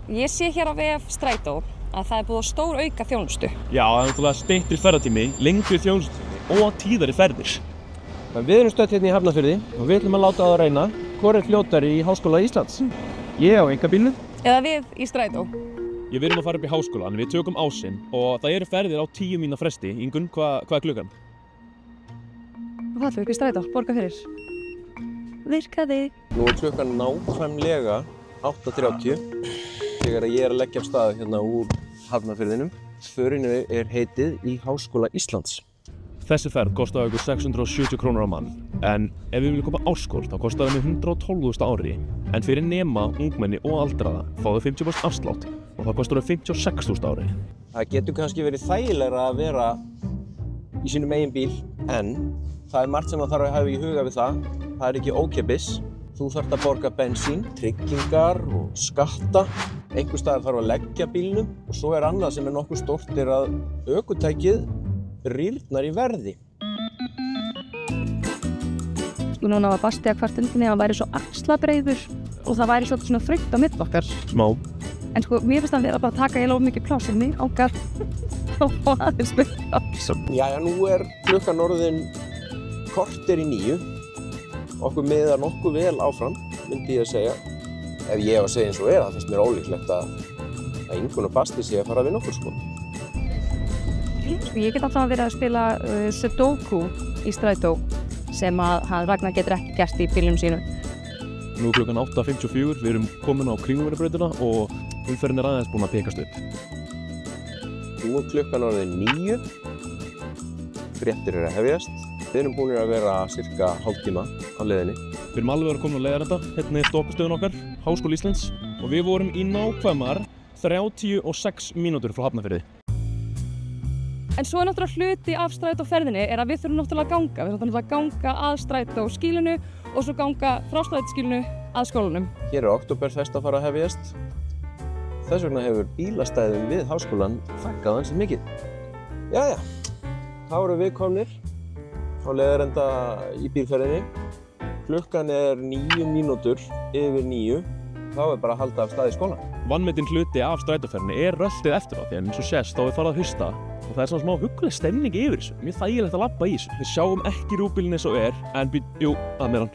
Ég sé hér á VF Strætó að það búið að stór auka þjónustu. Já, það er náttúrulega styttri ferðatími, lengri þjónustutími og tíðari ferðir. Við erum stödd hérna í Hafnarfirði og við ætlum að láta það reyna hvor er fljótari í Háskóla Íslands. Ég á einkabílnum. Eða við í Strætó. Við erum að fara upp í háskólan, við tökum ásinn og það eru ferðir á 10 mínútna fresti. Ingunn, hvað er klukkan? Hvað ætlum við upp í Strætó? Borga fyrir. Virkaði. Nú er klukkan nákvæmlega 8:30 þegar ég er að leggja af stað hérna úr Hafnarfirðinum. Förinni er heitið í Háskóla Íslands. Þessi ferð kostaði okkur 670 krónur á mann, en ef við viljum koma á áskol þá kostaði það með 112.000 ári. En fyrir nema, ungmenni og aldraða fá þau 50% afslátt og það kostar þau 56.000 ári. Það getur kannski verið þægilegra að vera í sínum eigin bíl, en það er margt sem það þarf að hafa í huga við það. Það er ekki ókeypis. Þú þarft að borga bensín, tryggingar og skatta. Einhvers staðar þarf að leggja bílnum og svo er annað sem er nokkuð stórt er að ökutækið rýrnar í verði. Sko núna var Basti að kvartundinni að hann væri svo axlabreiður og það væri svona þröngt á milli okkar. Smá. En sko mér finnst hann vera bara að taka of mikið pláss en mig ákvað og aðeins byrja. Jæja, nú er klukkan orðin korter í 9. Okkur miðar nokkuð vel áfram, myndi ég að segja. Ef ég á að segja eins og það finnst mér ólíklegt að Ingunn og Basti sé að fara að vinna okkur sko. Ég get alltaf verið að spila Sudoku í Strætó sem að Ragnar getur ekki gert í bílnum sínum. Nú er klukkan 8:54, við erum komin á Kringlumýrarbrautina og umferðin er aðeins búin að pikast upp. Nú er klukkan orðin 9. Fréttir eru að hefjast. Við erum búin að vera cirka hálftíma á leiðinni. Við erum alveg að koma á leiðarenda, hérna er stoppustöðun okkar, Háskóli Íslands, og við vorum í nákvæmar 36 mínútur frá Hafnarfirði. En svo er náttúrulega hluti af strætóferðinni er að við þurfum náttúrulega að ganga. Við þurfum náttúrulega að ganga að strætóskýlinu og svo ganga frá strætóskýlinu að skólanum. Hér er Októberfest að fara að hefjast. Þess vegna hefur bílastæðum við háskólann fækkað ansi mikið. Jæja, þá erum við komnir á leiðarenda í bílferðinni. Klukkan er 9 mínútur yfir 9. Þá er bara að halda af stað í skólann. Vanmetinn hluti af strætóferðinni er röltið eftir á því en eins og sést þá er farið að hausta. Og það er svona smá hugguleg stemning yfir þessu. Mjög þægilegt að labba í þessu. Við sjáum ekki rúbílinn eins og en jú, að mér hann.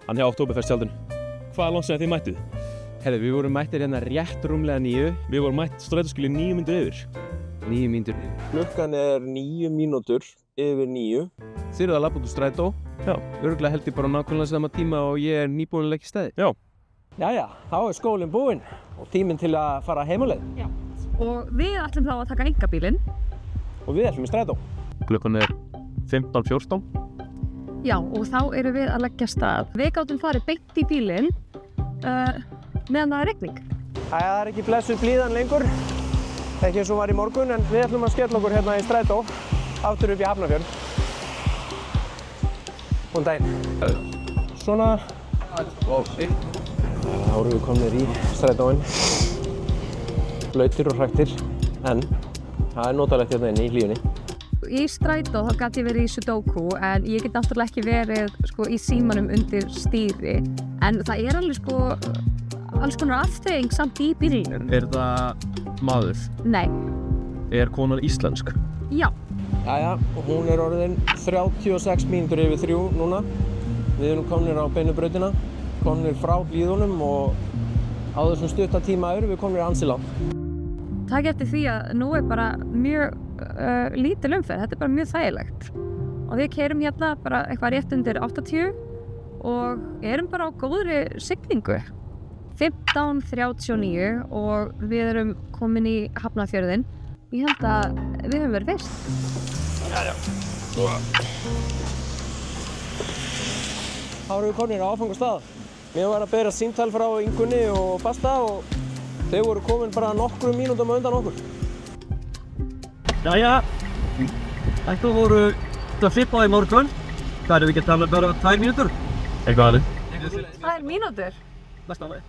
Hann hjá Októberfest tjaldinu. Hvað langt sem þið mættuð? Herðu, við vorum mættir hérna rétt rúmlega 9. Við vorum mætt strætóskýli 9 mínútur yfir. 9 mínútur yfir. Klukkan er 9 mínútur yfir 9. Þið eruð að labba út úr strætó. Já. Örugglega held ég bara nákvæmlega sama tíma og ég er nýbúinn að leggja í stæði. Já. Jæja, þá er skólinn búinn og tíminn til að fara heimaleið. Já. Og við ætlum þá að taka einkabílinn. Og við ætlum í strætó. Klukkan er 15:14. Já, og þá erum við að leggja af stað. Við gátum farið beint í bílinn meðan það er rigning. Það er ekki blessuð blíðan lengur. Ekki eins og var í morgun, en við ætlum að skella okkur hérna í strætó aftur upp í Hafnarfjörð. Góðan daginn. Svona. Þá erum við komnir í strætóinn. Blautir og hrættir, en það er notalegt hérna inni í hlífunni. Í strætó þá gat ég verið í Sudoku en ég get náttúrulega ekki verið í símanum undir stýri. En það er alls konar afþreying samt í bílnum. Er það maður? Nei. Er konan íslensk? Já. Jæja, og hún er orðin 36 mínútur yfir 3 núna. Við erum komnir á beinu brautina, komnir frá hlíðunum og á þessum stutta tíma erum við komnir ansi langt. Takk eftir því að nú er bara mjög lítil umferð, þetta er bara mjög þægilegt. Og við keyrum hérna bara eitthvað rétt undir 80 og erum bara á góðri siglingu. 15:39 og við erum komin í Hafnarfjörðinn. Ég held að við höfum verið fyrst. Jæja. Þá erum við komin á áfangastað. Mér var að bera símtal frá Ingunni og Basta og þau voru komin bara nokkrum mínútum undan okkur. Jæja, þetta voru 15 í morgun. Hvað erum við ekki að tala bara 2 mínútur? Eitthvað aðeins. 2 mínútur? Næsta ári.